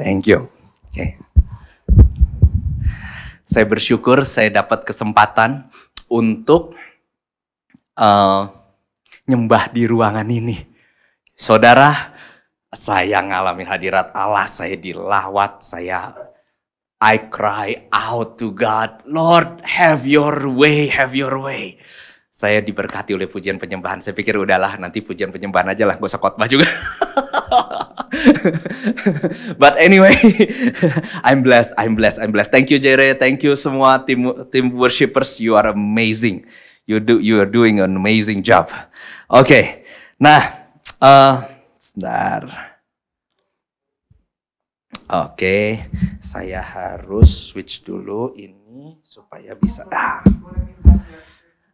Thank you. Oke. Saya bersyukur saya dapat kesempatan untuk nyembah di ruangan ini. Saudara, saya ngalamin hadirat Allah, saya dilawat, I cry out to God, Lord, have your way, have your way. Saya diberkati oleh pujian penyembahan. Saya pikir udahlah, nanti pujian penyembahan aja lah, gak usah khotbah juga. But anyway, I'm blessed. Thank you Jere, thank you semua tim worshipers, you are amazing. You are doing an amazing job. Oke, nah, sebentar. Oke, saya harus switch dulu ini supaya bisa.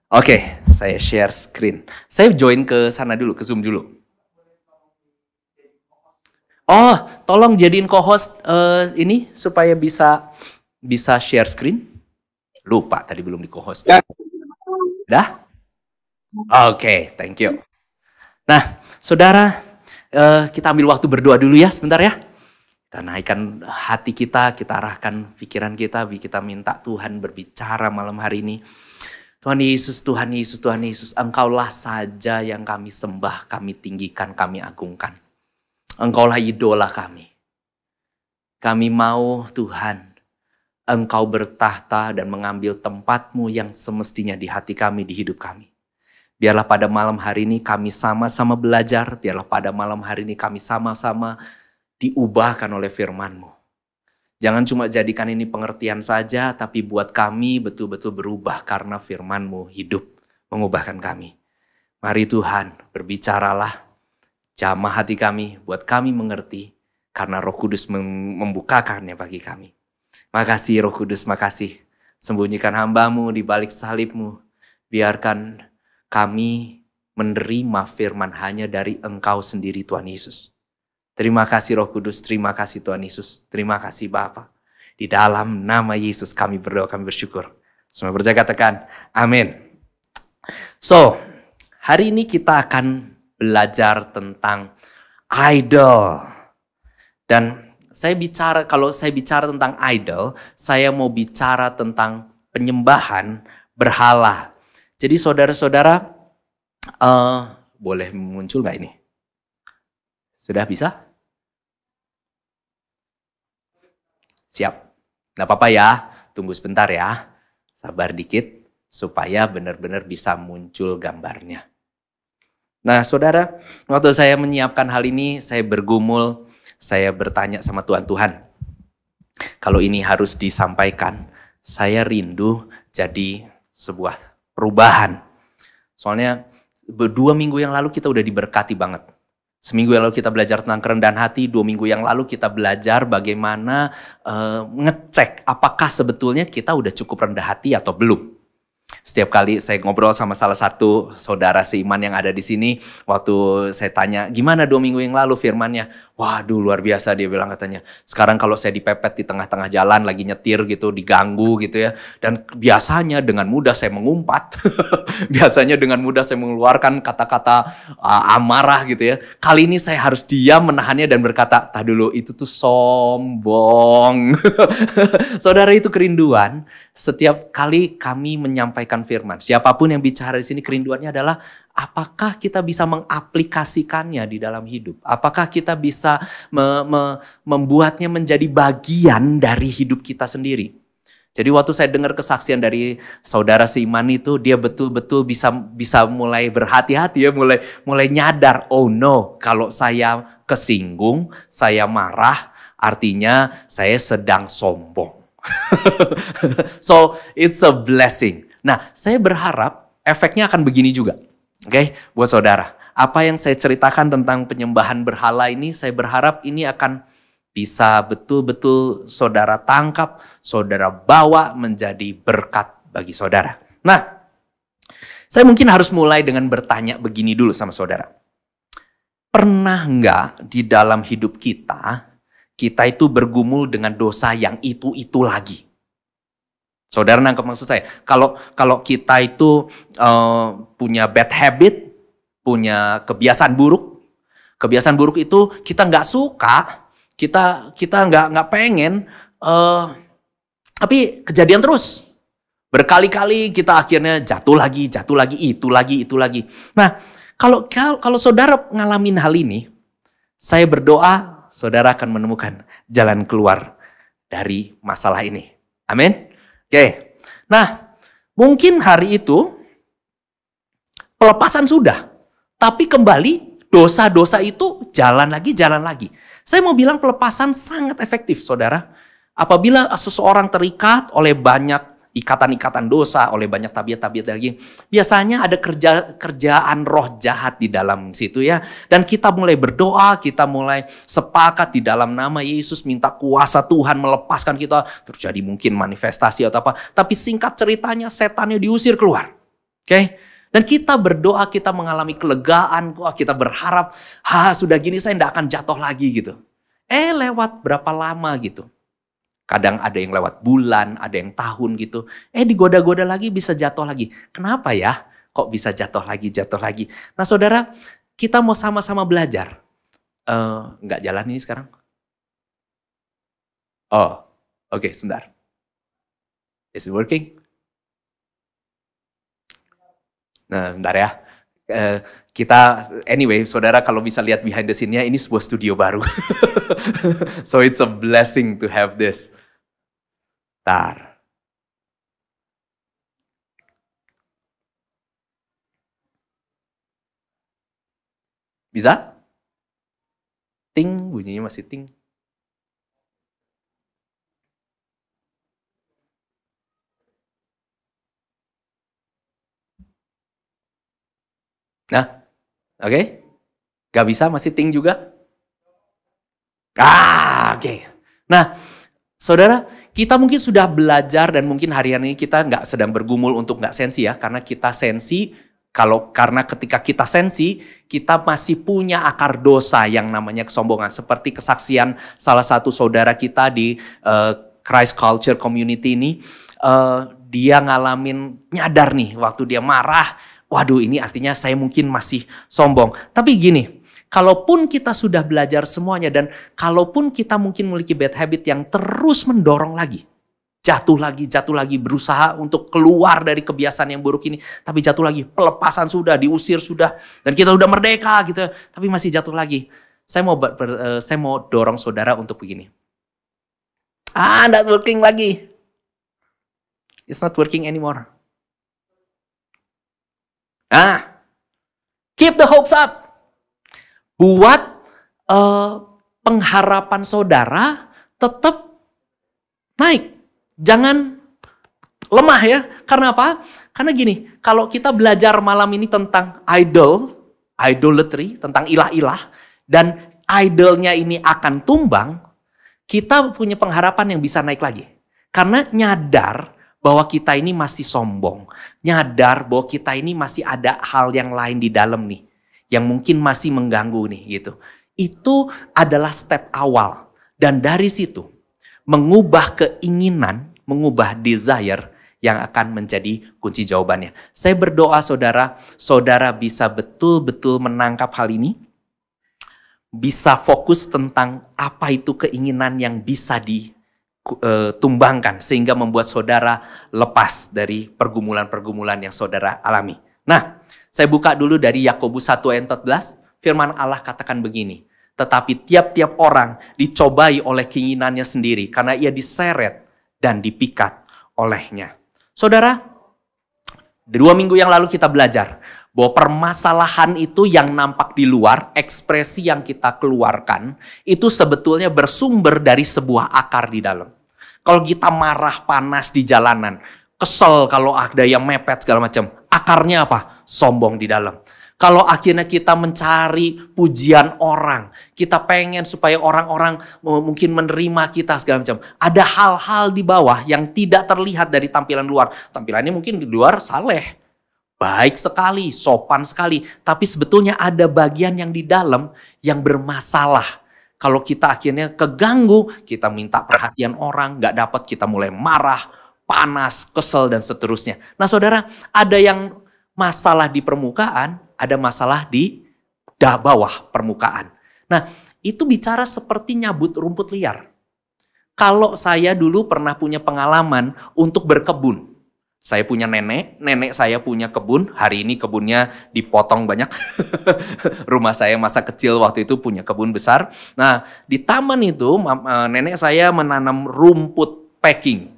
Oke, saya share screen. Saya join ke sana dulu, ke Zoom dulu. Oh, tolong jadiin co-host ini supaya bisa share screen. Lupa tadi belum di co-host. Dah? Oke, thank you. Nah, saudara, kita ambil waktu berdoa dulu ya sebentar ya. Kita naikkan hati kita arahkan pikiran kita minta Tuhan berbicara malam hari ini. Tuhan Yesus, Tuhan Yesus, Tuhan Yesus, Engkaulah saja yang kami sembah, kami tinggikan, kami agungkan. Engkaulah idola kami. Kami mau Tuhan, Engkau bertahta dan mengambil tempatmu yang semestinya di hati kami, di hidup kami. Biarlah pada malam hari ini kami sama-sama belajar, biarlah pada malam hari ini kami sama-sama diubahkan oleh firman-Mu. Jangan cuma jadikan ini pengertian saja, tapi buat kami betul-betul berubah karena firman-Mu hidup, mengubahkan kami. Mari Tuhan, berbicaralah, jamah hati kami, buat kami mengerti, karena Roh Kudus membukakannya bagi kami. Makasih Roh Kudus, makasih. Sembunyikan hamba-Mu di balik salib-Mu. Biarkan kami menerima firman hanya dari Engkau sendiri Tuhan Yesus. Terima kasih Roh Kudus, terima kasih Tuhan Yesus, terima kasih Bapa. Di dalam nama Yesus kami berdoa, kami bersyukur. Semua percaya katakan, amin. So, hari ini kita akan belajar tentang idol. Dan kalau saya bicara tentang idol, saya mau bicara tentang penyembahan berhala. Jadi saudara-saudara, boleh muncul gak ini? Sudah bisa? Siap. Gak apa-apa ya, tunggu sebentar ya. Sabar dikit supaya benar-benar bisa muncul gambarnya. Nah saudara, waktu saya menyiapkan hal ini, saya bergumul, saya bertanya sama Tuhan, kalau ini harus disampaikan, saya rindu jadi sebuah perubahan. Soalnya 2 minggu yang lalu kita udah diberkati banget. Seminggu yang lalu kita belajar tentang kerendahan hati, 2 minggu yang lalu kita belajar bagaimana ngecek apakah sebetulnya kita udah cukup rendah hati atau belum. Setiap kali saya ngobrol sama salah satu saudara seiman yang ada di sini, waktu saya tanya, gimana 2 minggu yang lalu firmannya? Waduh luar biasa dia bilang katanya. Sekarang kalau saya dipepet di tengah-tengah jalan, lagi nyetir gitu, diganggu gitu ya. Dan biasanya dengan mudah saya mengumpat. Biasanya dengan mudah saya mengeluarkan kata-kata amarah gitu ya. Kali ini saya harus diam menahannya dan berkata, tah dulu itu tuh sombong. Saudara, itu kerinduan. Setiap kali kami menyampaikan firman, siapapun yang bicara di sini kerinduannya adalah apakah kita bisa mengaplikasikannya di dalam hidup? Apakah kita bisa membuatnya menjadi bagian dari hidup kita sendiri? Jadi waktu saya dengar kesaksian dari saudara seiman itu, dia betul-betul bisa mulai berhati-hati ya, mulai nyadar, oh no, kalau saya kesinggung, saya marah, artinya saya sedang sombong. So it's a blessing. Nah, saya berharap efeknya akan begini juga. Oke, buat saudara. Apa yang saya ceritakan tentang penyembahan berhala ini, saya berharap ini akan bisa betul-betul saudara tangkap, saudara bawa menjadi berkat bagi saudara. Nah, saya mungkin harus mulai dengan bertanya begini dulu sama saudara. Pernah nggak di dalam hidup kita itu bergumul dengan dosa yang itu lagi? Saudara nangkep maksud saya? Kalau kita itu punya bad habit, punya kebiasaan buruk itu kita nggak suka, Kita nggak pengen, tapi kejadian terus. Berkali-kali kita akhirnya jatuh lagi, itu lagi. Nah, kalau saudara ngalamin hal ini, saya berdoa saudara akan menemukan jalan keluar dari masalah ini. Amin. Oke. Nah, mungkin hari itu pelepasan sudah, tapi kembali dosa-dosa itu jalan lagi. Saya mau bilang pelepasan sangat efektif, saudara. Apabila seseorang terikat oleh banyak ikatan-ikatan dosa, oleh banyak tabiat-tabiat lagi, biasanya ada kerjaan roh jahat di dalam situ ya. Dan kita mulai berdoa, kita mulai sepakat di dalam nama Yesus, minta kuasa Tuhan melepaskan kita. Terjadi mungkin manifestasi atau apa. Tapi singkat ceritanya setannya diusir keluar. Oke? Dan kita berdoa, kita mengalami kelegaan, kita berharap, sudah gini saya tidak akan jatuh lagi gitu. Lewat berapa lama gitu. Kadang ada yang lewat bulan, ada yang tahun gitu. Digoda-goda lagi bisa jatuh lagi. Kenapa ya? Kok bisa jatuh lagi? Nah saudara, kita mau sama-sama belajar. Nggak jalan ini sekarang? Oke, sebentar. Is it working? Nah, bentar ya. Anyway, saudara kalau bisa lihat behind the scene-nya, ini sebuah studio baru. So it's a blessing to have this. Bentar. Bisa? Ting, bunyinya masih ting. Nah, oke. Gak bisa, masih ting juga? Oke. Nah, saudara, kita mungkin sudah belajar dan mungkin hari-hari ini kita nggak sedang bergumul untuk nggak sensi ya. Karena kita sensi, karena ketika kita sensi, kita masih punya akar dosa yang namanya kesombongan. Seperti kesaksian salah satu saudara kita di Christ Culture Community ini. Dia ngalamin, nyadar nih waktu dia marah. Waduh, ini artinya saya mungkin masih sombong. Tapi gini, kalaupun kita sudah belajar semuanya dan kalaupun kita mungkin memiliki bad habit yang terus mendorong lagi. Jatuh lagi, berusaha untuk keluar dari kebiasaan yang buruk ini. Tapi jatuh lagi, pelepasan sudah, diusir sudah. Dan kita udah merdeka gitu, tapi masih jatuh lagi. Saya mau dorong saudara untuk begini. Not working lagi. It's not working anymore. Keep the hopes up. Buat pengharapan saudara tetap naik. Jangan lemah ya. Karena apa? Karena gini, kalau kita belajar malam ini tentang idolatry, tentang ilah-ilah, dan idolnya ini akan tumbang, kita punya pengharapan yang bisa naik lagi. Karena nyadar bahwa kita ini masih sombong. Nyadar bahwa kita ini masih ada hal yang lain di dalam nih. Yang mungkin masih mengganggu nih gitu. Itu adalah step awal. Dan dari situ, mengubah keinginan, mengubah desire yang akan menjadi kunci jawabannya. Saya berdoa saudara bisa betul-betul menangkap hal ini. Bisa fokus tentang apa itu keinginan yang bisa tumbangkan sehingga membuat saudara lepas dari pergumulan-pergumulan yang saudara alami. Nah, saya buka dulu dari Yakobus 1 ayat 14. Firman Allah katakan begini. Tetapi tiap-tiap orang dicobai oleh keinginannya sendiri karena ia diseret dan dipikat olehnya. Saudara, 2 minggu yang lalu kita belajar bahwa permasalahan itu yang nampak di luar, ekspresi yang kita keluarkan, itu sebetulnya bersumber dari sebuah akar di dalam. Kalau kita marah panas di jalanan, kesel kalau ada yang mepet segala macam, akarnya apa? Sombong di dalam. Kalau akhirnya kita mencari pujian orang, kita pengen supaya orang-orang mungkin menerima kita segala macam. Ada hal-hal di bawah yang tidak terlihat dari tampilan luar. Tampilannya mungkin di luar saleh, baik sekali, sopan sekali. Tapi sebetulnya ada bagian yang di dalam yang bermasalah. Kalau kita akhirnya keganggu, kita minta perhatian orang, gak dapat, kita mulai marah, panas, kesel, dan seterusnya. Nah saudara, ada yang masalah di permukaan, ada masalah di bawah permukaan. Nah itu bicara seperti nyabut rumput liar. Kalau saya dulu pernah punya pengalaman untuk berkebun. Saya punya nenek saya punya kebun, hari ini kebunnya dipotong banyak. Rumah saya masa kecil waktu itu punya kebun besar. Nah, di taman itu nenek saya menanam rumput packing.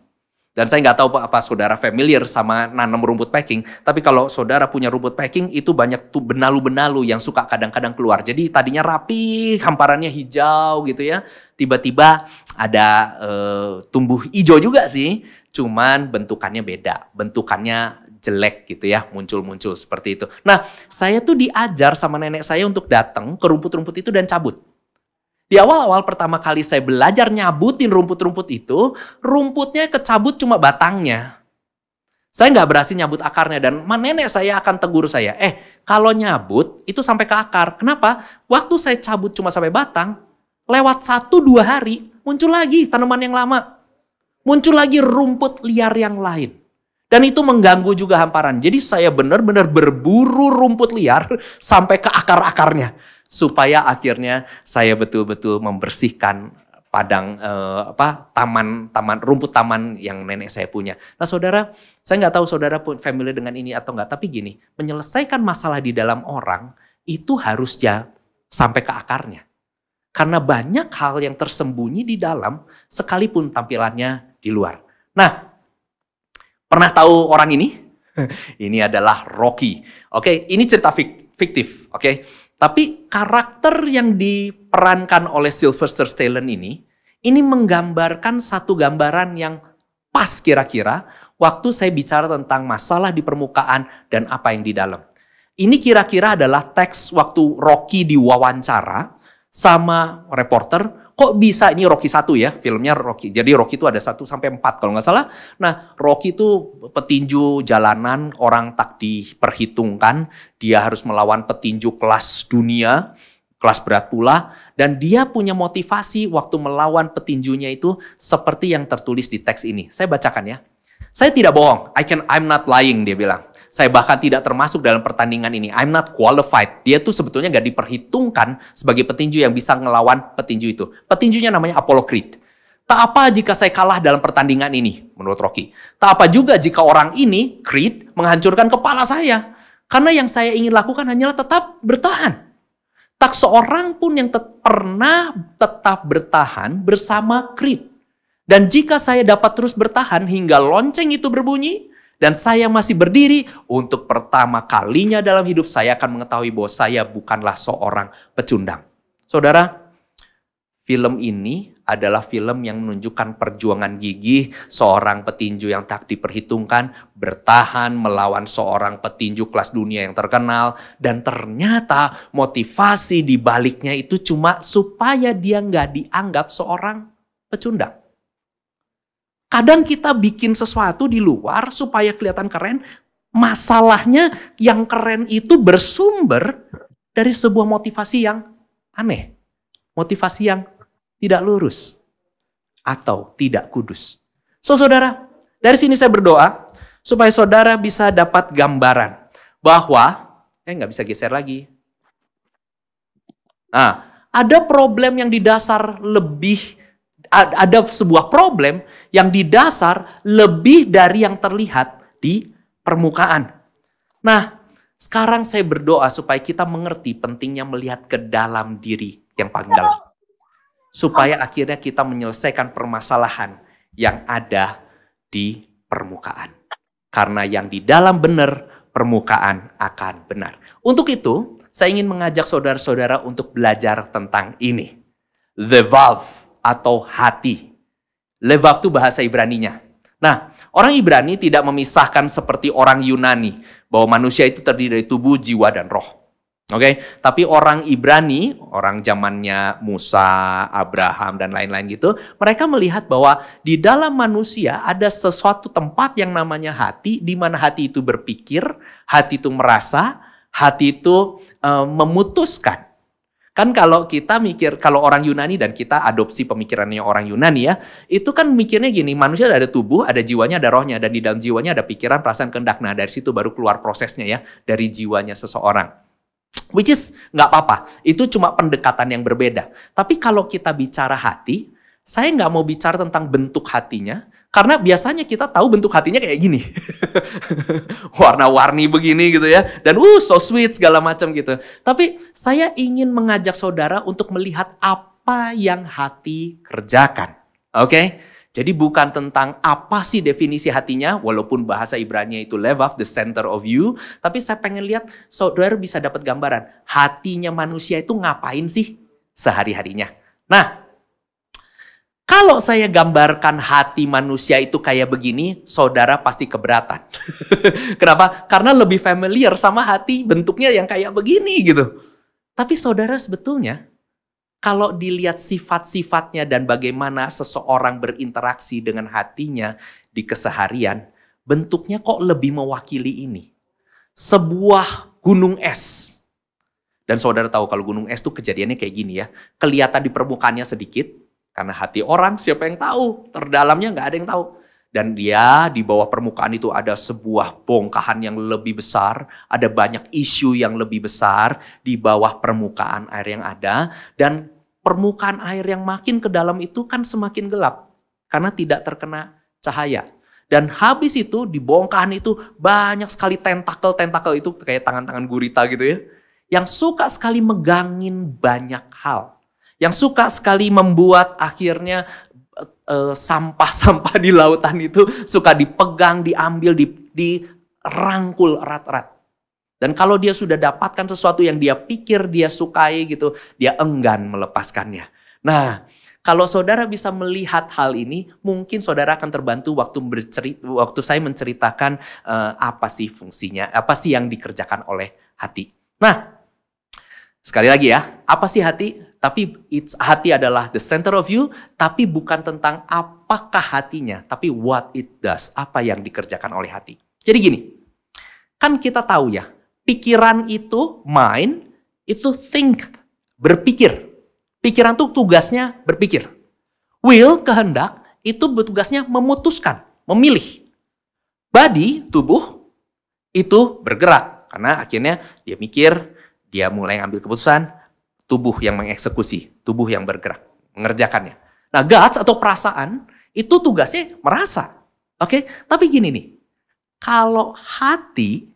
Dan saya nggak tahu apa saudara familiar sama nanam rumput packing. Tapi kalau saudara punya rumput packing, itu banyak tuh benalu-benalu yang suka kadang-kadang keluar. Jadi tadinya rapi, hamparannya hijau gitu ya. Tiba-tiba ada tumbuh hijau juga sih. Cuman bentukannya beda. Bentukannya jelek gitu ya. Muncul-muncul seperti itu. Nah, saya tuh diajar sama nenek saya untuk datang ke rumput-rumput itu dan cabut. Di awal-awal pertama kali saya belajar nyabutin rumput-rumput itu, rumputnya kecabut cuma batangnya. Saya nggak berhasil nyabut akarnya dan nenek saya akan tegur saya, kalau nyabut itu sampai ke akar. Kenapa? Waktu saya cabut cuma sampai batang, lewat 1-2 hari muncul lagi tanaman yang lama. Muncul lagi rumput liar yang lain. Dan itu mengganggu juga hamparan. Jadi saya benar-benar berburu rumput liar sampai ke akar-akarnya. Supaya akhirnya saya betul-betul membersihkan padang rumput taman yang nenek saya punya. Nah saudara, saya nggak tahu saudara pun familiar dengan ini atau nggak, tapi gini, menyelesaikan masalah di dalam orang itu harus sampai ke akarnya. Karena banyak hal yang tersembunyi di dalam sekalipun tampilannya di luar. Nah, pernah tahu orang ini? Ini adalah Rocky. Oke, ini cerita fiktif, oke? Tapi karakter yang diperankan oleh Sylvester Stallone ini menggambarkan satu gambaran yang pas kira-kira waktu saya bicara tentang masalah di permukaan dan apa yang di dalam. Ini kira-kira adalah teks waktu Rocky diwawancara sama reporter. Kok bisa, ini Rocky 1 ya, filmnya Rocky. Jadi Rocky itu ada 1-4 kalau nggak salah. Nah, Rocky itu petinju jalanan, orang tak diperhitungkan. Dia harus melawan petinju kelas dunia, kelas berat pula. Dan dia punya motivasi waktu melawan petinjunya itu seperti yang tertulis di teks ini. Saya bacakan ya. Saya tidak bohong, I'm not lying, dia bilang. Saya bahkan tidak termasuk dalam pertandingan ini. I'm not qualified. Dia tuh sebetulnya gak diperhitungkan sebagai petinju yang bisa ngelawan petinju itu. Petinjunya namanya Apollo Creed. Tak apa jika saya kalah dalam pertandingan ini, menurut Rocky. Tak apa juga jika orang ini, Creed, menghancurkan kepala saya. Karena yang saya ingin lakukan hanyalah tetap bertahan. Tak seorang pun yang pernah tetap bertahan bersama Creed. Dan jika saya dapat terus bertahan hingga lonceng itu berbunyi, dan saya masih berdiri, untuk pertama kalinya dalam hidup saya akan mengetahui bahwa saya bukanlah seorang pecundang. Saudara, film ini adalah film yang menunjukkan perjuangan gigih seorang petinju yang tak diperhitungkan, bertahan melawan seorang petinju kelas dunia yang terkenal, dan ternyata motivasi di baliknya itu cuma supaya dia nggak dianggap seorang pecundang. Kadang kita bikin sesuatu di luar supaya kelihatan keren. Masalahnya yang keren itu bersumber dari sebuah motivasi yang aneh. Motivasi yang tidak lurus. Atau tidak kudus. So saudara, dari sini saya berdoa supaya saudara bisa dapat gambaran. Bahwa, nggak bisa geser lagi. Nah, ada problem yang di dasar ada sebuah problem yang di dasar lebih dari yang terlihat di permukaan. Nah, sekarang saya berdoa supaya kita mengerti pentingnya melihat ke dalam diri yang paling dalam. Supaya akhirnya kita menyelesaikan permasalahan yang ada di permukaan. Karena yang di dalam benar, permukaan akan benar. Untuk itu, saya ingin mengajak saudara-saudara untuk belajar tentang ini. The valve. Atau hati. Levav itu bahasa Ibraninya. Nah, orang Ibrani tidak memisahkan seperti orang Yunani. Bahwa manusia itu terdiri dari tubuh, jiwa, dan roh. Oke, tapi orang Ibrani, orang zamannya Musa, Abraham, dan lain-lain gitu. Mereka melihat bahwa di dalam manusia ada sesuatu tempat yang namanya hati. Di mana hati itu berpikir, hati itu merasa, hati itu memutuskan. Kan kalau kita mikir, kalau orang Yunani dan kita adopsi pemikirannya orang Yunani ya, itu kan mikirnya gini, manusia ada tubuh, ada jiwanya, ada rohnya, dan di dalam jiwanya ada pikiran, perasaan, kehendak. Nah dari situ baru keluar prosesnya ya, dari jiwanya seseorang. Which is nggak apa-apa, itu cuma pendekatan yang berbeda. Tapi kalau kita bicara hati, saya nggak mau bicara tentang bentuk hatinya, karena biasanya kita tahu bentuk hatinya kayak gini. Warna-warni begini gitu ya, dan so sweet segala macam gitu. Tapi saya ingin mengajak saudara untuk melihat apa yang hati kerjakan. Oke? Jadi bukan tentang apa sih definisi hatinya, walaupun bahasa Ibrani itu levav, the center of you. Tapi saya pengen lihat saudara bisa dapat gambaran. Hatinya manusia itu ngapain sih sehari-harinya. Nah, kalau saya gambarkan hati manusia itu kayak begini, saudara pasti keberatan. Kenapa? Karena lebih familiar sama hati bentuknya yang kayak begini gitu. Tapi saudara sebetulnya, kalau dilihat sifat-sifatnya dan bagaimana seseorang berinteraksi dengan hatinya di keseharian, bentuknya kok lebih mewakili ini. Sebuah gunung es. Dan saudara tahu kalau gunung es itu kejadiannya kayak gini ya. Kelihatan di permukaannya sedikit, karena hati orang siapa yang tahu, terdalamnya nggak ada yang tahu. Dan dia di bawah permukaan itu ada sebuah bongkahan yang lebih besar, ada banyak isu yang lebih besar di bawah permukaan air yang ada, dan permukaan air yang makin ke dalam itu kan semakin gelap karena tidak terkena cahaya. Dan habis itu di bongkahan itu banyak sekali tentakel-tentakel itu kayak tangan-tangan gurita gitu ya, yang suka sekali megangin banyak hal, yang suka sekali membuat akhirnya sampah-sampah di lautan itu suka dipegang, diambil, dirangkul erat-erat. Dan kalau dia sudah dapatkan sesuatu yang dia pikir dia sukai gitu, dia enggan melepaskannya. Nah, kalau saudara bisa melihat hal ini, mungkin saudara akan terbantu waktu saya menceritakan apa sih fungsinya, apa sih yang dikerjakan oleh hati. Nah, sekali lagi ya, apa sih hati? Tapi hati adalah the center of you, tapi bukan tentang apakah hatinya, tapi what it does, apa yang dikerjakan oleh hati. Jadi gini, kan kita tahu ya, pikiran itu, mind, itu think, berpikir. Pikiran itu tugasnya berpikir. Will, kehendak, itu tugasnya memutuskan, memilih. Body, tubuh, itu bergerak. Karena akhirnya dia mikir, dia mulai ngambil keputusan, tubuh yang mengeksekusi, tubuh yang bergerak, mengerjakannya. Nah, guts atau perasaan, itu tugasnya merasa. Oke, tapi gini nih, kalau hati,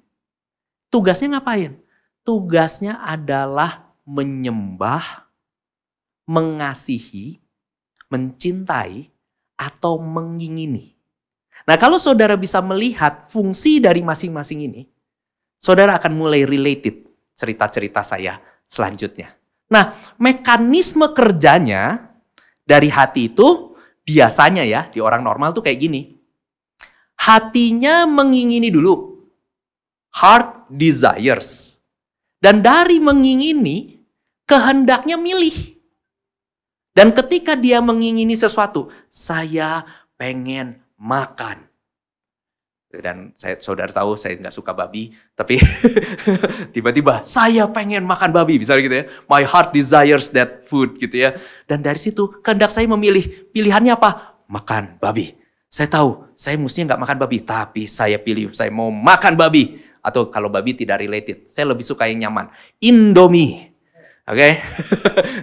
tugasnya ngapain? Tugasnya adalah menyembah, mengasihi, mencintai, atau mengingini. Nah, kalau saudara bisa melihat fungsi dari masing-masing ini, saudara akan mulai related cerita-cerita saya selanjutnya. Nah, mekanisme kerjanya dari hati itu biasanya ya, di orang normal tuh kayak gini. Hatinya mengingini dulu. Heart desires. Dan dari mengingini, kehendaknya milih. Dan ketika dia mengingini sesuatu, saya pengen makan. Dan saudara tahu saya nggak suka babi, tapi tiba-tiba saya pengen makan babi, misalnya gitu ya. My heart desires that food gitu ya. Dan dari situ kehendak saya memilih, pilihannya apa? Makan babi. Saya tahu saya mestinya nggak makan babi, tapi saya pilih saya mau makan babi. Atau kalau babi tidak related, saya lebih suka yang nyaman, Indomie. Oke,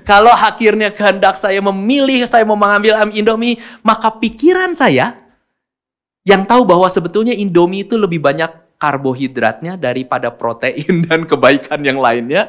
kalau akhirnya kehendak saya memilih, saya mau mengambil Indomie, maka pikiran saya yang tahu bahwa sebetulnya Indomie itu lebih banyak karbohidratnya daripada protein dan kebaikan yang lainnya.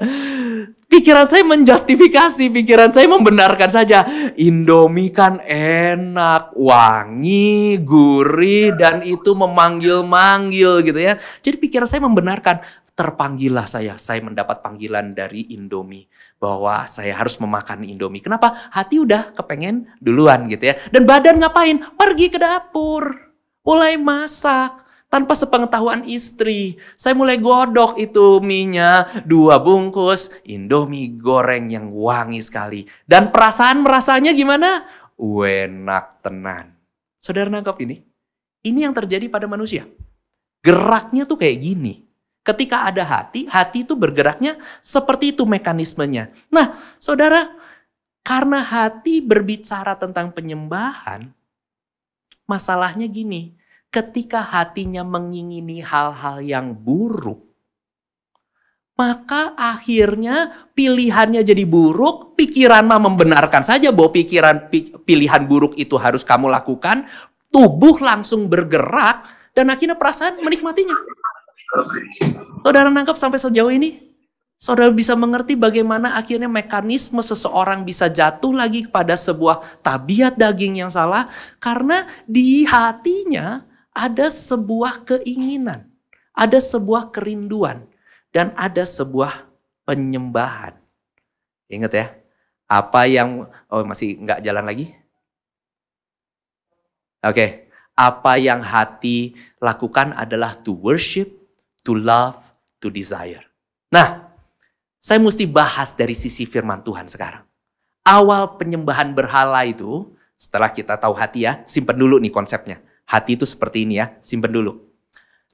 Pikiran saya menjustifikasi, pikiran saya membenarkan saja. Indomie kan enak, wangi, gurih, dan itu memanggil-manggil gitu ya. Jadi pikiran saya membenarkan, terpanggillah saya mendapat panggilan dari Indomie. Bahwa saya harus memakan Indomie. Kenapa? Hati udah kepengen duluan gitu ya. Dan badan ngapain? Pergi ke dapur. Mulai masak tanpa sepengetahuan istri. Saya mulai godok itu mie-nya 2 bungkus Indomie goreng yang wangi sekali. Dan perasaan merasanya gimana? Enak tenan. Saudara nangkap ini? Ini yang terjadi pada manusia. Geraknya tuh kayak gini. Ketika ada hati, hati itu bergeraknya seperti itu mekanismenya. Nah, saudara, karena hati berbicara tentang penyembahan, masalahnya gini, ketika hatinya mengingini hal-hal yang buruk, maka akhirnya pilihannya jadi buruk, pikiran mah membenarkan saja bahwa pilihan buruk itu harus kamu lakukan, tubuh langsung bergerak, dan akhirnya perasaan menikmatinya. Saudara nangkap sampai sejauh ini? Saudara bisa mengerti bagaimana akhirnya mekanisme seseorang bisa jatuh lagi kepada sebuah tabiat daging yang salah, karena di hatinya ada sebuah keinginan, ada sebuah kerinduan, dan ada sebuah penyembahan. Ingat ya, apa yang, masih nggak jalan lagi? Oke, apa yang hati lakukan adalah to worship, to love, to desire. Nah, saya mesti bahas dari sisi firman Tuhan sekarang. Awal penyembahan berhala itu, setelah kita tahu hati ya, simpen dulu nih konsepnya. Hati itu seperti ini ya, simpen dulu.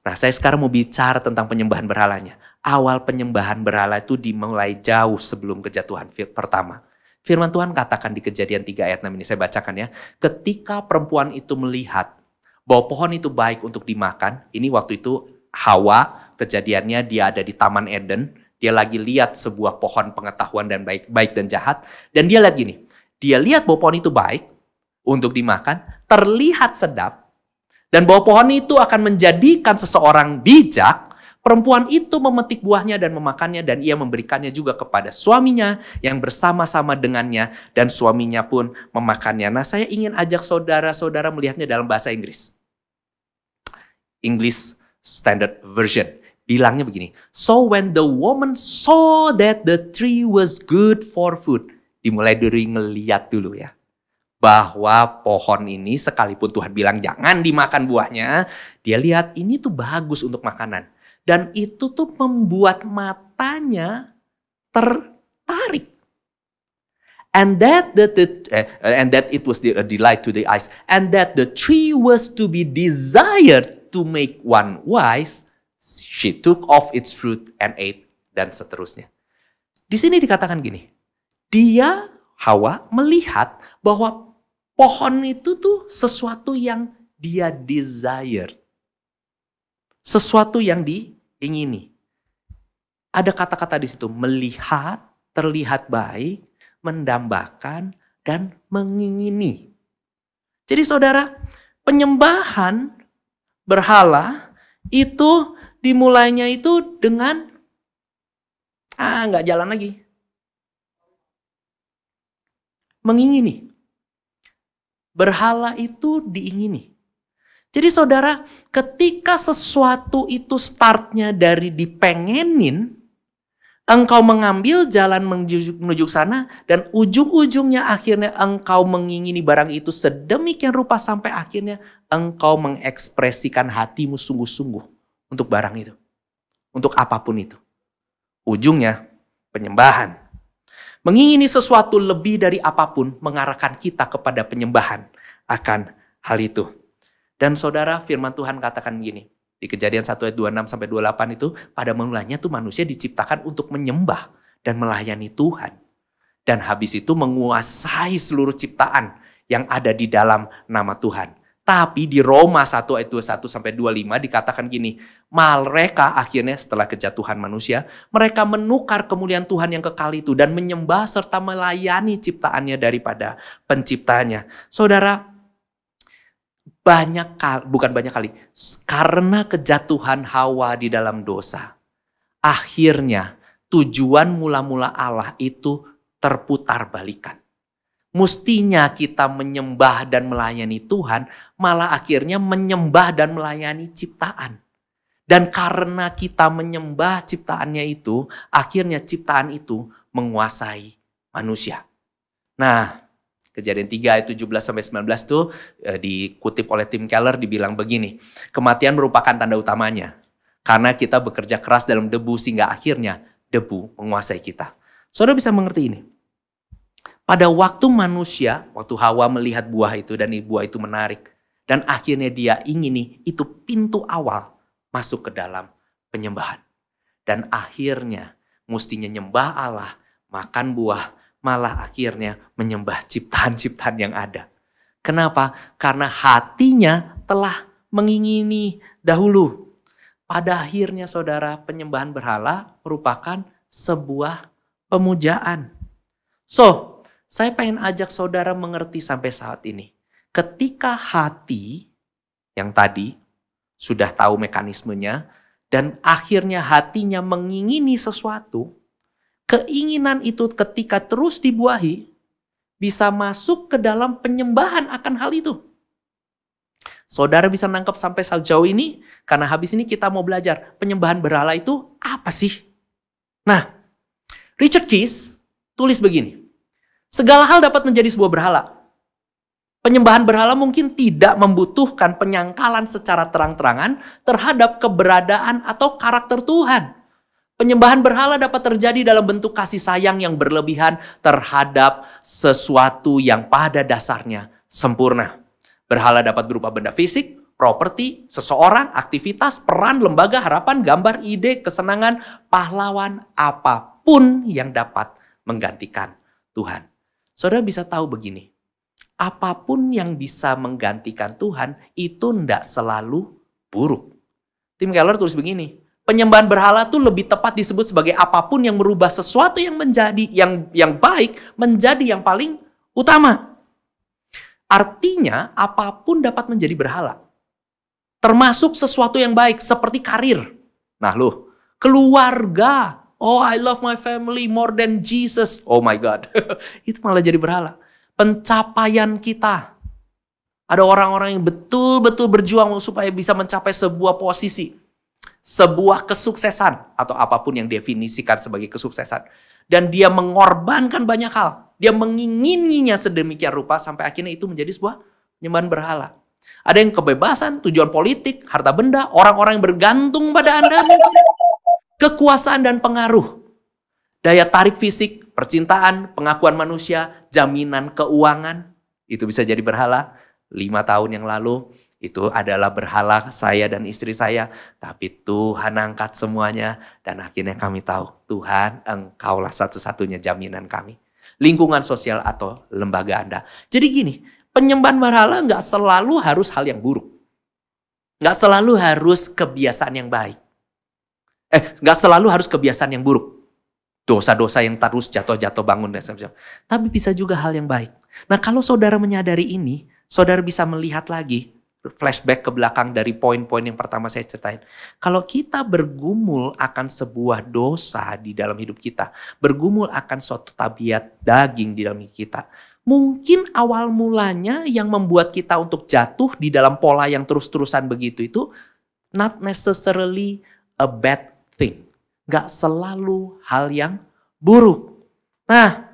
Nah, saya sekarang mau bicara tentang penyembahan berhalanya. Awal penyembahan berhala itu dimulai jauh sebelum kejatuhan pertama. Firman Tuhan katakan di Kejadian 3 ayat 6 ini, saya bacakan ya. Ketika perempuan itu melihat bahwa pohon itu baik untuk dimakan, ini waktu itu Hawa, kejadiannya dia ada di Taman Eden, dia lagi lihat sebuah pohon pengetahuan dan baik dan jahat, dan dia lihat gini, dia lihat bahwa pohon itu baik untuk dimakan, terlihat sedap, dan bahwa pohon itu akan menjadikan seseorang bijak. Perempuan itu memetik buahnya dan memakannya, dan ia memberikannya juga kepada suaminya yang bersama-sama dengannya, dan suaminya pun memakannya. Nah, saya ingin ajak saudara-saudara melihatnya dalam bahasa Inggris. English Standard Version. Bilangnya begini, so when the woman saw that the tree was good for food. Dimulai dari ngeliat dulu ya. Bahwa pohon ini sekalipun Tuhan bilang jangan dimakan buahnya, dia lihat ini tuh bagus untuk makanan. Dan itu tuh membuat matanya tertarik. And that it was a delight to the eyes. And that the tree was to be desired to make one wise. She took off its fruit and ate, dan seterusnya. Di sini dikatakan gini, dia, Hawa, melihat bahwa pohon itu tuh sesuatu yang dia desire. Sesuatu yang diingini. Ada kata-kata di situ, melihat, terlihat baik, mendambakan, dan mengingini. Jadi saudara, penyembahan berhala itu dimulainya itu dengan nggak jalan lagi. Mengingini. Berhala itu diingini. Jadi saudara, ketika sesuatu itu startnya dari dipengenin, engkau mengambil jalan menuju sana, dan ujung-ujungnya akhirnya engkau mengingini barang itu sedemikian rupa sampai akhirnya engkau mengekspresikan hatimu sungguh-sungguh untuk barang itu. Untuk apapun itu. Ujungnya penyembahan. Mengingini sesuatu lebih dari apapun mengarahkan kita kepada penyembahan akan hal itu. Dan saudara, firman Tuhan katakan begini. Di Kejadian 1 ayat 26-28 itu, pada mulanya tuh manusia diciptakan untuk menyembah dan melayani Tuhan. Dan habis itu menguasai seluruh ciptaan yang ada di dalam nama Tuhan. Tapi di Roma 1 ayat 21-25 dikatakan gini, mereka akhirnya setelah kejatuhan manusia, mereka menukar kemuliaan Tuhan yang kekal itu dan menyembah serta melayani ciptaannya daripada penciptanya. Saudara, karena kejatuhan Hawa di dalam dosa, akhirnya tujuan mula-mula Allah itu terputar balikan. Mestinya kita menyembah dan melayani Tuhan, malah akhirnya menyembah dan melayani ciptaan. Dan karena kita menyembah ciptaannya itu, akhirnya ciptaan itu menguasai manusia. Nah, Kejadian 3 ayat 17-19 tuh dikutip oleh Tim Keller, dibilang begini, kematian merupakan tanda utamanya. Karena kita bekerja keras dalam debu sehingga akhirnya debu menguasai kita. Saudara bisa mengerti ini? Pada waktu manusia, waktu Hawa melihat buah itu dan buah itu menarik. Dan akhirnya dia ingini, itu pintu awal masuk ke dalam penyembahan. Dan akhirnya mestinya nyembah Allah, makan buah, malah akhirnya menyembah ciptaan-ciptaan yang ada. Kenapa? Karena hatinya telah mengingini dahulu. pada akhirnya saudara, penyembahan berhala merupakan sebuah pemujaan. So, saya pengen ajak saudara mengerti sampai saat ini. Ketika hati yang tadi sudah tahu mekanismenya, dan akhirnya hatinya mengingini sesuatu, keinginan itu ketika terus dibuahi, bisa masuk ke dalam penyembahan akan hal itu. Saudara bisa nangkep sampai sejauh ini, karena habis ini kita mau belajar penyembahan berhala itu apa sih? Nah, Richard Keys tulis begini, segala hal dapat menjadi sebuah berhala. Penyembahan berhala mungkin tidak membutuhkan penyangkalan secara terang-terangan terhadap keberadaan atau karakter Tuhan. Penyembahan berhala dapat terjadi dalam bentuk kasih sayang yang berlebihan terhadap sesuatu yang pada dasarnya sempurna. Berhala dapat berupa benda fisik, properti, seseorang, aktivitas, peran, lembaga, harapan, gambar, ide, kesenangan, pahlawan, apapun yang dapat menggantikan Tuhan. Saudara bisa tahu begini, apapun yang bisa menggantikan Tuhan itu tidak selalu buruk. Tim Keller tulis begini, penyembahan berhala itu lebih tepat disebut sebagai apapun yang merubah sesuatu yang menjadi yang baik menjadi yang paling utama. Artinya apapun dapat menjadi berhala. Termasuk sesuatu yang baik seperti karir. Nah loh, keluarga. Oh, I love my family more than Jesus. Oh my God. Itu malah jadi berhala. Pencapaian kita. Ada orang-orang yang betul-betul berjuang supaya bisa mencapai sebuah posisi. Sebuah kesuksesan. Atau apapun yang definisikan sebagai kesuksesan. Dan dia mengorbankan banyak hal. Dia mengingininya sedemikian rupa sampai akhirnya itu menjadi sebuah penyembahan berhala. Ada yang kebebasan, tujuan politik, harta benda, orang-orang yang bergantung pada Anda. Kekuasaan dan pengaruh. Daya tarik fisik, percintaan, pengakuan manusia, jaminan keuangan. Itu bisa jadi berhala. 5 tahun yang lalu itu adalah berhala saya dan istri saya. Tapi Tuhan angkat semuanya. Dan akhirnya kami tahu, Tuhan Engkaulah satu-satunya jaminan kami. Lingkungan sosial atau lembaga Anda. Jadi gini, penyembahan berhala nggak selalu harus hal yang buruk. Nggak selalu harus kebiasaan yang baik. Nggak selalu harus kebiasaan yang buruk. Dosa-dosa yang terus jatuh-jatuh bangun dan sebagainya. Tapi bisa juga hal yang baik. Nah kalau saudara menyadari ini, saudara bisa melihat lagi, flashback ke belakang dari poin-poin yang pertama saya ceritain. Kalau kita bergumul akan sebuah dosa di dalam hidup kita, bergumul akan suatu tabiat daging di dalam hidup kita, mungkin awal mulanya yang membuat kita untuk jatuh di dalam pola yang terus-terusan begitu itu not necessarily a bad thing. Gak selalu hal yang buruk. Nah,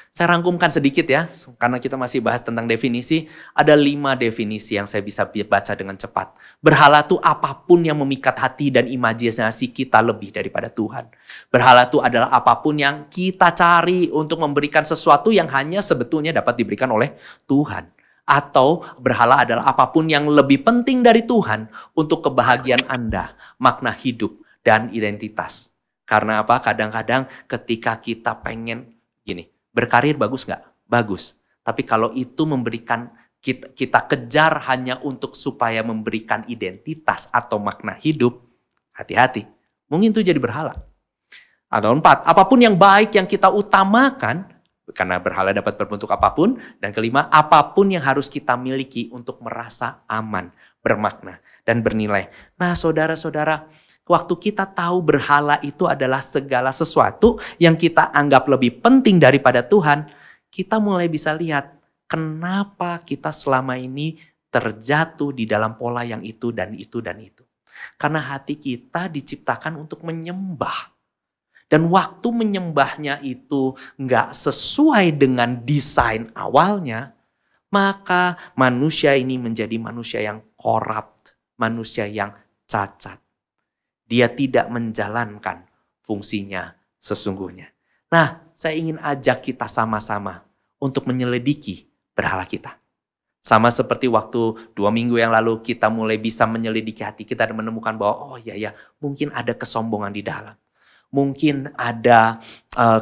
saya rangkumkan sedikit ya, karena kita masih bahas tentang definisi. Ada 5 definisi yang saya bisa baca dengan cepat. Berhala itu apapun yang memikat hati dan imajinasi kita lebih daripada Tuhan. Berhala itu adalah apapun yang kita cari untuk memberikan sesuatu yang hanya sebetulnya dapat diberikan oleh Tuhan. Atau berhala adalah apapun yang lebih penting dari Tuhan untuk kebahagiaan Anda, makna hidup, dan identitas. Karena apa? Kadang-kadang ketika kita pengen gini, berkarir bagus nggak? Bagus. Tapi kalau itu memberikan, kita kejar hanya untuk supaya memberikan identitas atau makna hidup, hati-hati. Mungkin itu jadi berhala. Atau 4, apapun yang baik yang kita utamakan, karena berhala dapat berbentuk apapun. Dan kelima, apapun yang harus kita miliki untuk merasa aman, bermakna, dan bernilai. Nah saudara-saudara, waktu kita tahu berhala itu adalah segala sesuatu yang kita anggap lebih penting daripada Tuhan, kita mulai bisa lihat kenapa kita selama ini terjatuh di dalam pola yang itu dan itu dan itu. Karena hati kita diciptakan untuk menyembah. Dan waktu menyembahnya itu nggak sesuai dengan desain awalnya, maka manusia ini menjadi manusia yang corrupt, manusia yang cacat. Dia tidak menjalankan fungsinya sesungguhnya. Nah, saya ingin ajak kita sama-sama untuk menyelidiki berhala kita. Sama seperti waktu 2 minggu yang lalu kita mulai bisa menyelidiki hati kita dan menemukan bahwa oh iya mungkin ada kesombongan di dalam. Mungkin ada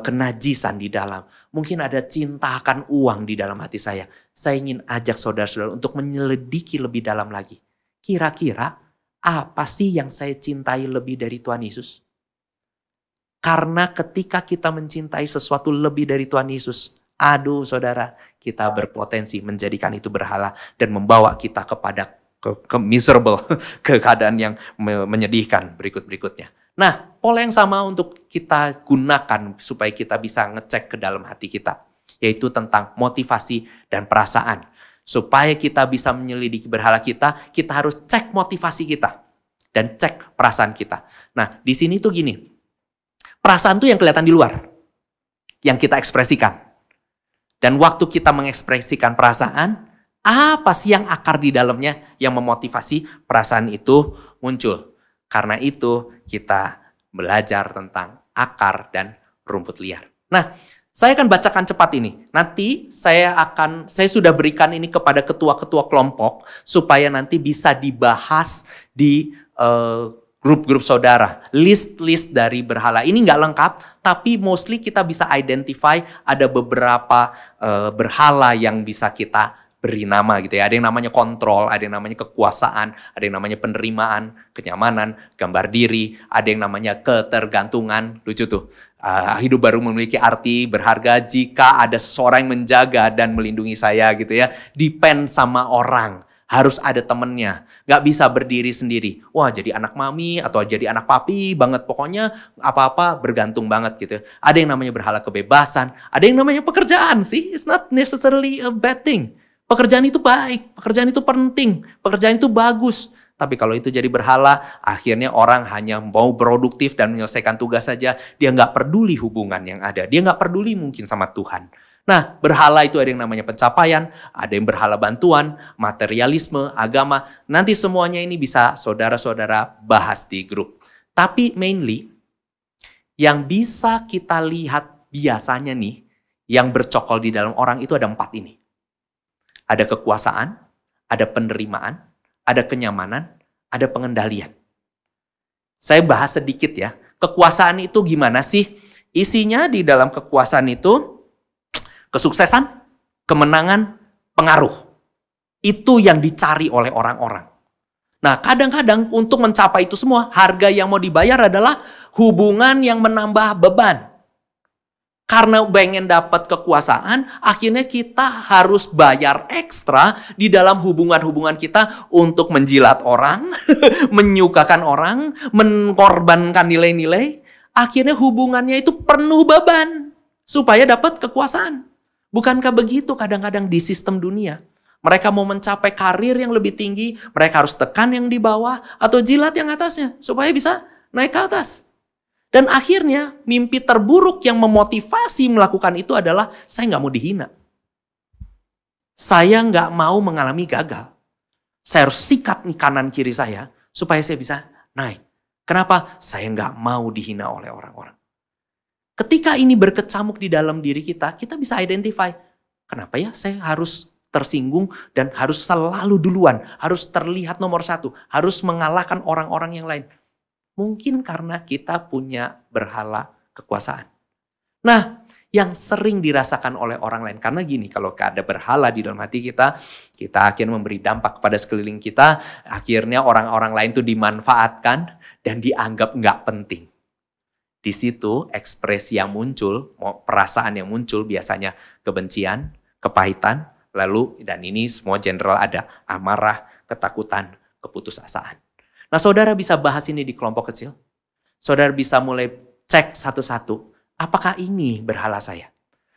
kenajisan di dalam. Mungkin ada cinta akan uang di dalam hati saya. Saya ingin ajak saudara-saudara untuk menyelidiki lebih dalam lagi. Kira-kira apa sih yang saya cintai lebih dari Tuhan Yesus? Karena ketika kita mencintai sesuatu lebih dari Tuhan Yesus, aduh saudara, kita berpotensi menjadikan itu berhala dan membawa kita kepada ke miserable, ke keadaan yang menyedihkan berikut-berikutnya. Nah, pola yang sama untuk kita gunakan supaya kita bisa ngecek ke dalam hati kita, yaitu tentang motivasi dan perasaan. Supaya kita bisa menyelidiki berhala kita harus cek motivasi kita dan cek perasaan kita. Nah, di sini tuh gini, perasaan tuh yang kelihatan di luar, yang kita ekspresikan. Dan waktu kita mengekspresikan perasaan, apa sih yang akar di dalamnya yang memotivasi perasaan itu muncul? Karena itu kita belajar tentang akar dan rumput liar. Nah, saya akan bacakan cepat ini. Nanti saya sudah berikan ini kepada ketua-ketua kelompok supaya nanti bisa dibahas di grup-grup saudara. List-list dari berhala. Ini nggak lengkap, tapi mostly kita bisa identify ada beberapa berhala yang bisa kita beri nama gitu ya. Ada yang namanya kontrol, ada yang namanya kekuasaan, ada yang namanya penerimaan, kenyamanan, gambar diri, ada yang namanya ketergantungan. Lucu tuh. Hidup baru memiliki arti berharga jika ada seseorang yang menjaga dan melindungi saya gitu ya. Depend sama orang. Harus ada temennya. Gak bisa berdiri sendiri. Wah, jadi anak mami atau jadi anak papi banget. Pokoknya apa-apa bergantung banget gitu. Ada yang namanya berhala kebebasan. Ada yang namanya pekerjaan sih. It's not necessarily a bad thing. Pekerjaan itu baik. Pekerjaan itu penting. Pekerjaan itu bagus. Tapi kalau itu jadi berhala, akhirnya orang hanya mau produktif dan menyelesaikan tugas saja. Dia gak peduli hubungan yang ada. Dia gak peduli mungkin sama Tuhan. Nah, berhala itu ada yang namanya pencapaian, ada yang berhala bantuan, materialisme, agama. Nanti semuanya ini bisa saudara-saudara bahas di grup. Tapi mainly, yang bisa kita lihat biasanya nih, yang bercokol di dalam orang itu ada 4 ini. Ada kekuasaan, ada penerimaan, ada kenyamanan, ada pengendalian. Saya bahas sedikit ya. Kekuasaan itu gimana sih? Isinya di dalam kekuasaan itu kesuksesan, kemenangan, pengaruh. Itu yang dicari oleh orang-orang. Nah, kadang-kadang untuk mencapai itu semua, harga yang mau dibayar adalah hubungan yang menambah beban. Karena pengen dapat kekuasaan, akhirnya kita harus bayar ekstra di dalam hubungan-hubungan kita untuk menjilat orang, menyukakan orang, mengorbankan nilai-nilai. Akhirnya hubungannya itu penuh beban supaya dapat kekuasaan. Bukankah begitu kadang-kadang di sistem dunia? Mereka mau mencapai karir yang lebih tinggi, mereka harus tekan yang di bawah atau jilat yang atasnya supaya bisa naik ke atas. Dan akhirnya mimpi terburuk yang memotivasi melakukan itu adalah saya nggak mau dihina. Saya nggak mau mengalami gagal. Saya harus sikat nih kanan kiri saya supaya saya bisa naik. Kenapa? Saya nggak mau dihina oleh orang-orang. Ketika ini berkecamuk di dalam diri kita, kita bisa identify. Kenapa ya saya harus tersinggung dan harus selalu duluan. Harus terlihat nomor 1. Harus mengalahkan orang-orang yang lain. Mungkin karena kita punya berhala kekuasaan. Nah, yang sering dirasakan oleh orang lain. Karena gini, kalau ada berhala di dalam hati kita akhirnya memberi dampak kepada sekeliling kita. Akhirnya orang-orang lain itu dimanfaatkan dan dianggap nggak penting. Di situ ekspresi yang muncul, perasaan yang muncul biasanya kebencian, kepahitan, lalu dan ini semua general ada amarah, ketakutan, keputusasaan. Nah, saudara bisa bahas ini di kelompok kecil. Saudara bisa mulai cek satu-satu, apakah ini berhala saya?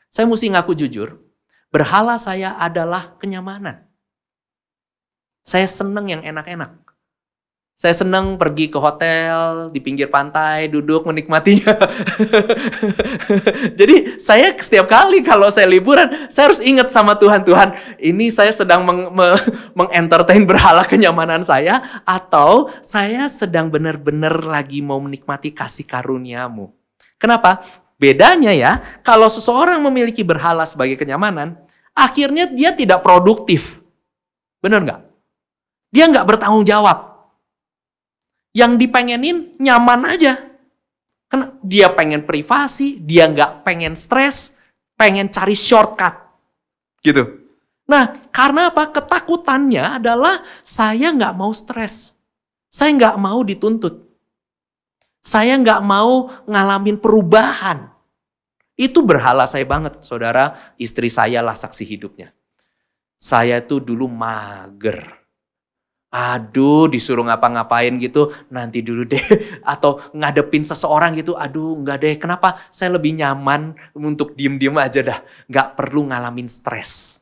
Saya mesti ngaku jujur, berhala saya adalah kenyamanan. Saya senang yang enak-enak. Saya senang pergi ke hotel, di pinggir pantai, duduk menikmatinya. Jadi saya setiap kali kalau saya liburan, saya harus ingat sama Tuhan. Tuhan, ini saya sedang mengentertain berhala kenyamanan saya, atau saya sedang benar-benar lagi mau menikmati kasih karunia-Mu. Kenapa? Bedanya ya, kalau seseorang memiliki berhala sebagai kenyamanan, akhirnya dia tidak produktif. Benar nggak? Dia nggak bertanggung jawab. Yang dipengenin nyaman aja. Karena dia pengen privasi, dia nggak pengen stres, pengen cari shortcut. Gitu. Nah, karena apa? Ketakutannya adalah saya nggak mau stres. Saya nggak mau dituntut. Saya nggak mau ngalamin perubahan. Itu berhala saya banget, saudara. Istri saya lah saksi hidupnya. Saya tuh dulu mager. Aduh, disuruh ngapa-ngapain gitu, nanti dulu deh. Atau ngadepin seseorang gitu, aduh enggak deh. Kenapa? Saya lebih nyaman untuk diem-diem aja dah. Nggak perlu ngalamin stres.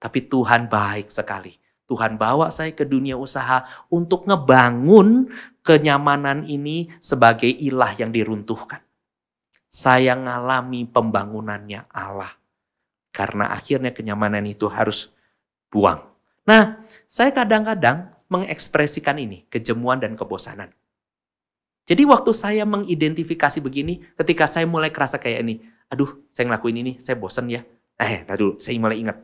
Tapi Tuhan baik sekali. Tuhan bawa saya ke dunia usaha untuk ngebangun kenyamanan ini sebagai ilah yang diruntuhkan. Saya ngalami pembangunannya Allah. Karena akhirnya kenyamanan itu harus buang. Nah, saya kadang-kadang mengekspresikan ini, kejemuan dan kebosanan. Jadi waktu saya mengidentifikasi begini, ketika saya mulai kerasa kayak ini, aduh saya ngelakuin ini, saya bosan ya. Dulu, saya mulai ingat.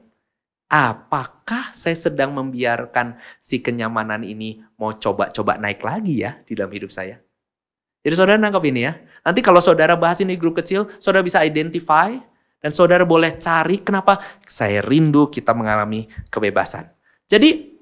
Apakah saya sedang membiarkan si kenyamanan ini mau coba-coba naik lagi ya di dalam hidup saya? Jadi saudara nangkep ini ya. Nanti kalau saudara bahas ini di grup kecil, saudara bisa identify dan saudara boleh cari kenapa saya rindu kita mengalami kebebasan. Jadi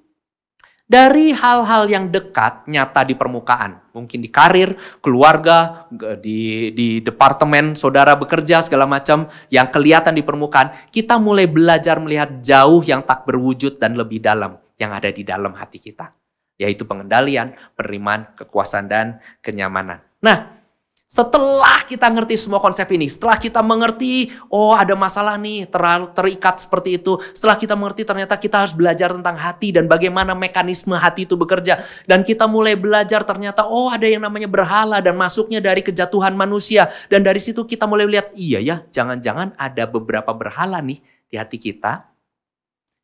dari hal-hal yang dekat, nyata di permukaan, mungkin di karir, keluarga, di departemen, saudara bekerja, segala macam, yang kelihatan di permukaan, kita mulai belajar melihat jauh yang tak berwujud dan lebih dalam, yang ada di dalam hati kita. Yaitu pengendalian, penerimaan, kekuasaan, dan kenyamanan. Nah, setelah kita ngerti semua konsep ini, setelah kita mengerti, oh ada masalah nih, terlalu terikat seperti itu. Setelah kita mengerti ternyata kita harus belajar tentang hati dan bagaimana mekanisme hati itu bekerja. Dan kita mulai belajar ternyata, oh ada yang namanya berhala dan masuknya dari kejatuhan manusia. Dan dari situ kita mulai lihat, iya ya, jangan-jangan ada beberapa berhala nih di hati kita.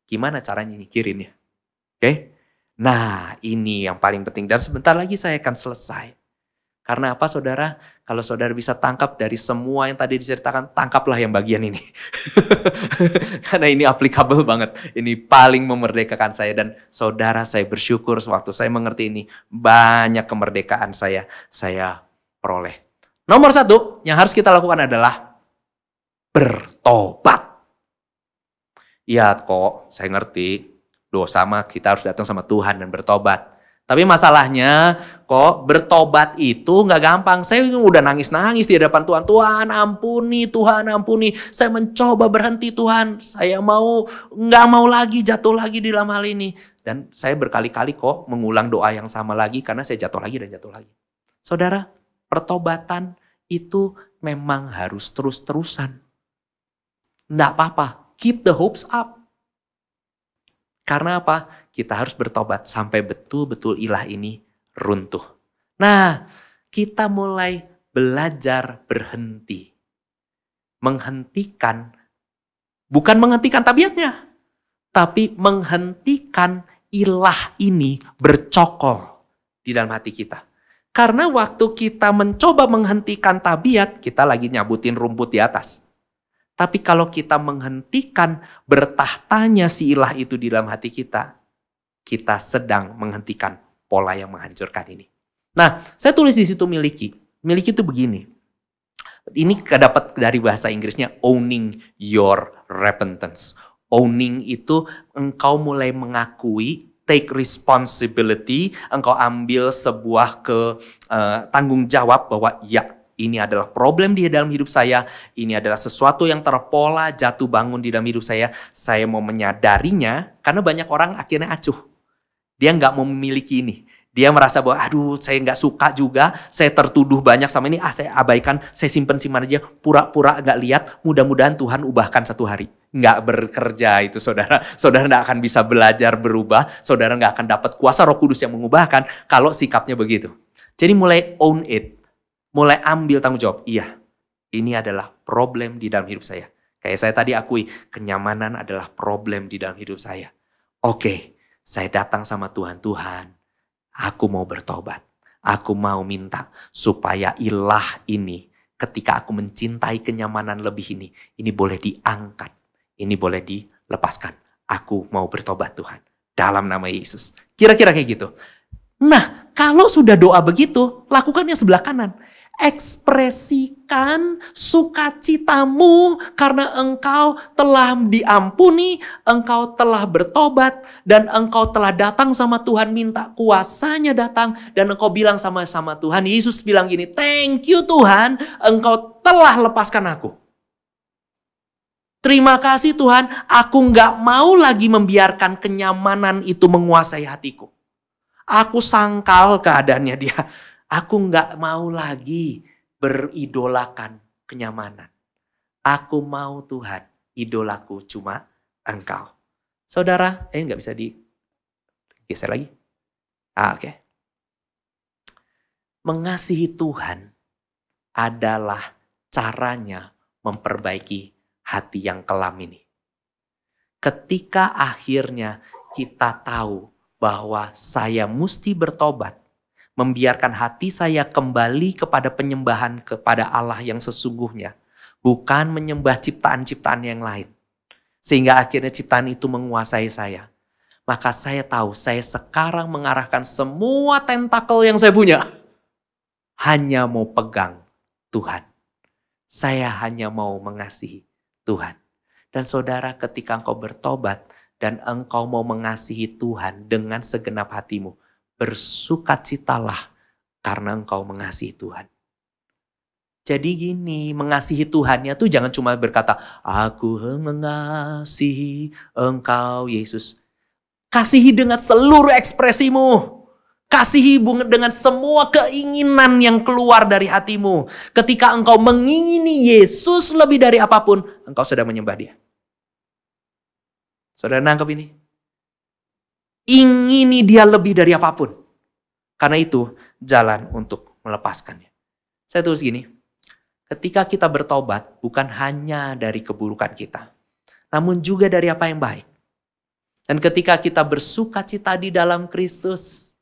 Gimana caranya nyikirinnya? Oke? Nah, ini yang paling penting. Dan sebentar lagi saya akan selesai. Karena apa saudara? Kalau saudara bisa tangkap dari semua yang tadi diceritakan, tangkaplah yang bagian ini. Karena ini applicable banget. Ini paling memerdekakan saya. Dan saudara, saya bersyukur waktu saya mengerti ini, banyak kemerdekaan saya peroleh. Nomor satu yang harus kita lakukan adalah bertobat. Ya kok, saya ngerti. Dosa mah kita harus datang sama Tuhan dan bertobat. Tapi masalahnya kok bertobat itu nggak gampang. Saya udah nangis-nangis di hadapan Tuhan. Tuhan ampuni, Tuhan ampuni. Saya mencoba berhenti Tuhan. Saya nggak mau lagi jatuh lagi di dalam hal ini. Dan saya berkali-kali kok mengulang doa yang sama lagi karena saya jatuh lagi dan jatuh lagi. Saudara, pertobatan itu memang harus terus-terusan. Nggak apa-apa. Keep the hopes up. Karena apa? Kita harus bertobat sampai betul-betul ilah ini runtuh. Nah, kita mulai belajar berhenti. Menghentikan, bukan menghentikan tabiatnya, tapi menghentikan ilah ini bercokol di dalam hati kita. Karena waktu kita mencoba menghentikan tabiat, kita lagi nyabutin rumput di atas. Tapi kalau kita menghentikan bertahtanya si ilah itu di dalam hati kita sedang menghentikan pola yang menghancurkan ini. Nah, saya tulis di situ miliki. Miliki itu begini. Ini dapat dari bahasa Inggrisnya owning your repentance. Owning itu engkau mulai mengakui, take responsibility, engkau ambil sebuah tanggung jawab bahwa ya, ini adalah problem di dalam hidup saya. Ini adalah sesuatu yang terpola jatuh bangun di dalam hidup saya. Saya mau menyadarinya karena banyak orang akhirnya acuh. Dia nggak mau memiliki ini. Dia merasa bahwa aduh saya nggak suka juga. Saya tertuduh banyak sama ini. Saya abaikan, saya simpan aja. Pura-pura nggak lihat. Mudah-mudahan Tuhan ubahkan satu hari. Nggak bekerja itu saudara. Saudara nggak akan bisa belajar berubah. Saudara nggak akan dapat kuasa Roh Kudus yang mengubahkan kalau sikapnya begitu. Jadi mulai own it. Mulai ambil tanggung jawab. Iya, ini adalah problem di dalam hidup saya. Kayak saya tadi akui, kenyamanan adalah problem di dalam hidup saya. Oke, saya datang sama Tuhan. Tuhan, aku mau bertobat. Aku mau minta supaya ilah ini, ketika aku mencintai kenyamanan lebih ini boleh diangkat. Ini boleh dilepaskan. Aku mau bertobat Tuhan. Dalam nama Yesus. Kira-kira kayak gitu. Nah, kalau sudah doa begitu, lakukan yang sebelah kanan. Ekspresikan sukacitamu karena engkau telah diampuni, engkau telah bertobat, dan engkau telah datang sama Tuhan, minta kuasanya datang, dan engkau bilang sama Tuhan. Yesus bilang gini, thank you Tuhan, engkau telah lepaskan aku. Terima kasih Tuhan, aku nggak mau lagi membiarkan kenyamanan itu menguasai hatiku. Aku sangkal keadaannya dia. Aku nggak mau lagi beridolakan kenyamanan. Aku mau Tuhan, idolaku cuma engkau. Saudara, nggak bisa digeser lagi? Oke. Mengasihi Tuhan adalah caranya memperbaiki hati yang kelam ini. Ketika akhirnya kita tahu bahwa saya mesti bertobat, membiarkan hati saya kembali kepada penyembahan kepada Allah yang sesungguhnya, bukan menyembah ciptaan-ciptaan yang lain. Sehingga akhirnya ciptaan itu menguasai saya. Maka saya tahu saya sekarang mengarahkan semua tentakel yang saya punya hanya mau pegang Tuhan. Saya hanya mau mengasihi Tuhan. Dan saudara, ketika engkau bertobat dan engkau mau mengasihi Tuhan dengan segenap hatimu, bersukacitalah karena engkau mengasihi Tuhan. Jadi gini, mengasihi Tuhannya tuh jangan cuma berkata, aku mengasihi engkau Yesus. Kasihi dengan seluruh ekspresimu. Kasihi dengan semua keinginan yang keluar dari hatimu. Ketika engkau mengingini Yesus lebih dari apapun, engkau sedang menyembah Dia. Saudara nangkep ini? Ingini Dia lebih dari apapun. Karena itu jalan untuk melepaskannya. Saya tulis gini, ketika kita bertobat bukan hanya dari keburukan kita, namun juga dari apa yang baik. Dan ketika kita bersukacita di dalam Kristus,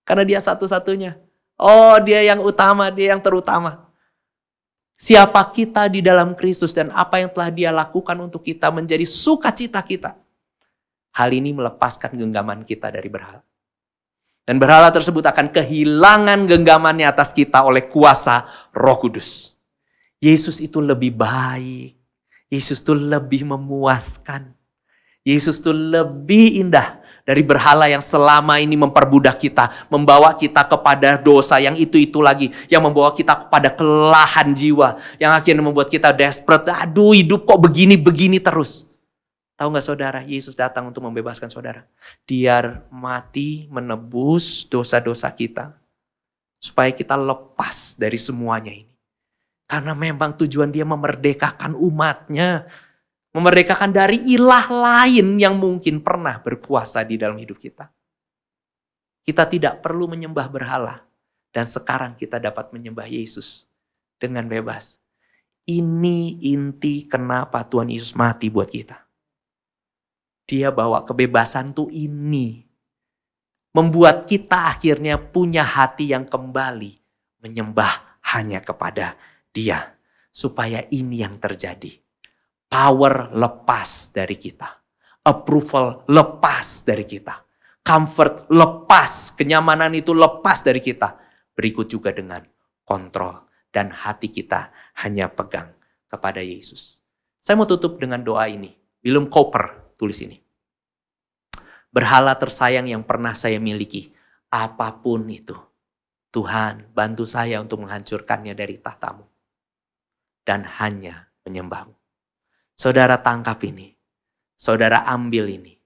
karena Dia satu-satunya. Oh, Dia yang utama, Dia yang terutama. Siapa kita di dalam Kristus dan apa yang telah Dia lakukan untuk kita menjadi sukacita kita. Hal ini melepaskan genggaman kita dari berhala. Dan berhala tersebut akan kehilangan genggamannya atas kita oleh kuasa Roh Kudus. Yesus itu lebih baik. Yesus itu lebih memuaskan. Yesus itu lebih indah dari berhala yang selama ini memperbudak kita, membawa kita kepada dosa yang itu lagi, yang membawa kita kepada kelelahan jiwa, yang akhirnya membuat kita desperate. Aduh, hidup kok begini-begini terus. Tahu gak saudara, Yesus datang untuk membebaskan saudara. Dia mati menebus dosa-dosa kita, supaya kita lepas dari semuanya ini. Karena memang tujuan Dia memerdekakan umatnya. Memerdekakan dari ilah lain yang mungkin pernah berkuasa di dalam hidup kita. Kita tidak perlu menyembah berhala. Dan sekarang kita dapat menyembah Yesus dengan bebas. Ini inti kenapa Tuhan Yesus mati buat kita. Dia bawa kebebasan tuh ini. Membuat kita akhirnya punya hati yang kembali menyembah hanya kepada Dia. Supaya ini yang terjadi. Power lepas dari kita. Approval lepas dari kita. Comfort lepas. Kenyamanan itu lepas dari kita. Berikut juga dengan kontrol. Dan hati kita hanya pegang kepada Yesus. Saya mau tutup dengan doa ini. William Cowper tulis ini. Berhala tersayang yang pernah saya miliki. Apapun itu. Tuhan, bantu saya untuk menghancurkannya dari tahtamu. Dan hanya menyembahmu. Saudara tangkap ini. Saudara ambil ini.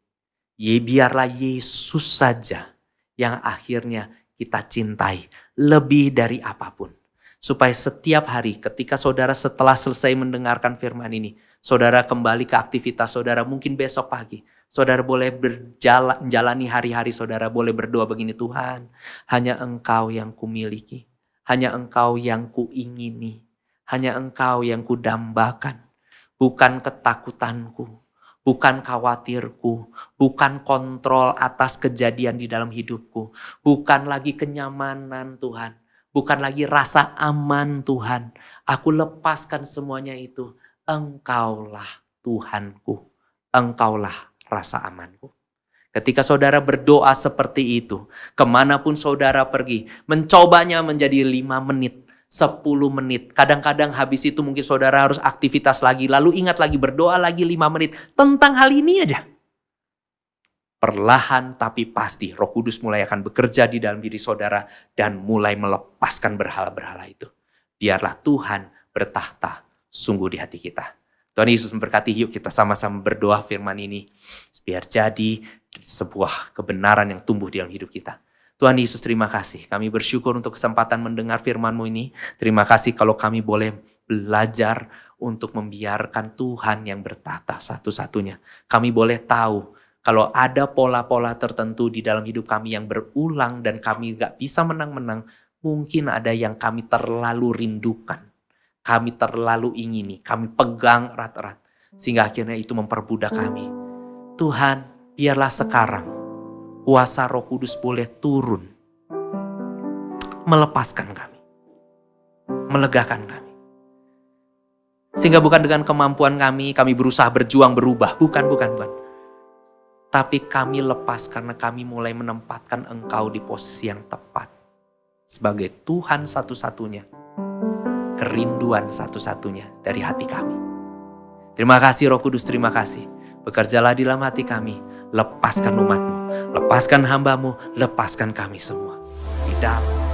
Biarlah Yesus saja yang akhirnya kita cintai lebih dari apapun. Supaya setiap hari ketika saudara setelah selesai mendengarkan firman ini, saudara kembali ke aktivitas saudara, mungkin besok pagi. Saudara boleh menjalani hari-hari saudara, boleh berdoa begini, Tuhan, hanya Engkau yang kumiliki. Hanya Engkau yang kuingini. Hanya Engkau yang kudambakan. Bukan ketakutanku, bukan khawatirku, bukan kontrol atas kejadian di dalam hidupku. Bukan lagi kenyamanan Tuhan, bukan lagi rasa aman Tuhan. Aku lepaskan semuanya itu. Engkaulah Tuhanku, Engkaulah rasa amanku. Ketika saudara berdoa seperti itu, kemanapun saudara pergi, mencobanya menjadi 5 menit. 10 menit. Kadang-kadang habis itu mungkin saudara harus aktivitas lagi. Lalu ingat lagi berdoa lagi 5 menit. Tentang hal ini aja. Perlahan tapi pasti Roh Kudus mulai akan bekerja di dalam diri saudara. Dan mulai melepaskan berhala-berhala itu. Biarlah Tuhan bertahta sungguh di hati kita. Tuhan Yesus memberkati. Yuk kita sama-sama berdoa firman ini. Biar jadi sebuah kebenaran yang tumbuh di dalam hidup kita. Tuhan Yesus, terima kasih. Kami bersyukur untuk kesempatan mendengar firman-Mu ini. Terima kasih kalau kami boleh belajar untuk membiarkan Tuhan yang bertata satu-satunya. Kami boleh tahu kalau ada pola-pola tertentu di dalam hidup kami yang berulang dan kami gak bisa menang-menang, mungkin ada yang kami terlalu rindukan. Kami terlalu ingini, kami pegang erat-erat. Sehingga akhirnya itu memperbudak kami. Tuhan, biarlah sekarang kuasa Roh Kudus boleh turun, melepaskan kami, melegakan kami. Sehingga bukan dengan kemampuan kami berusaha berjuang berubah. Bukan. Tapi kami lepas karena kami mulai menempatkan Engkau di posisi yang tepat. Sebagai Tuhan satu-satunya, kerinduan satu-satunya dari hati kami. Terima kasih Roh Kudus, terima kasih. Bekerjalah di dalam hati kami, lepaskan umat-Mu, lepaskan hamba-Mu, lepaskan kami semua. Di dalam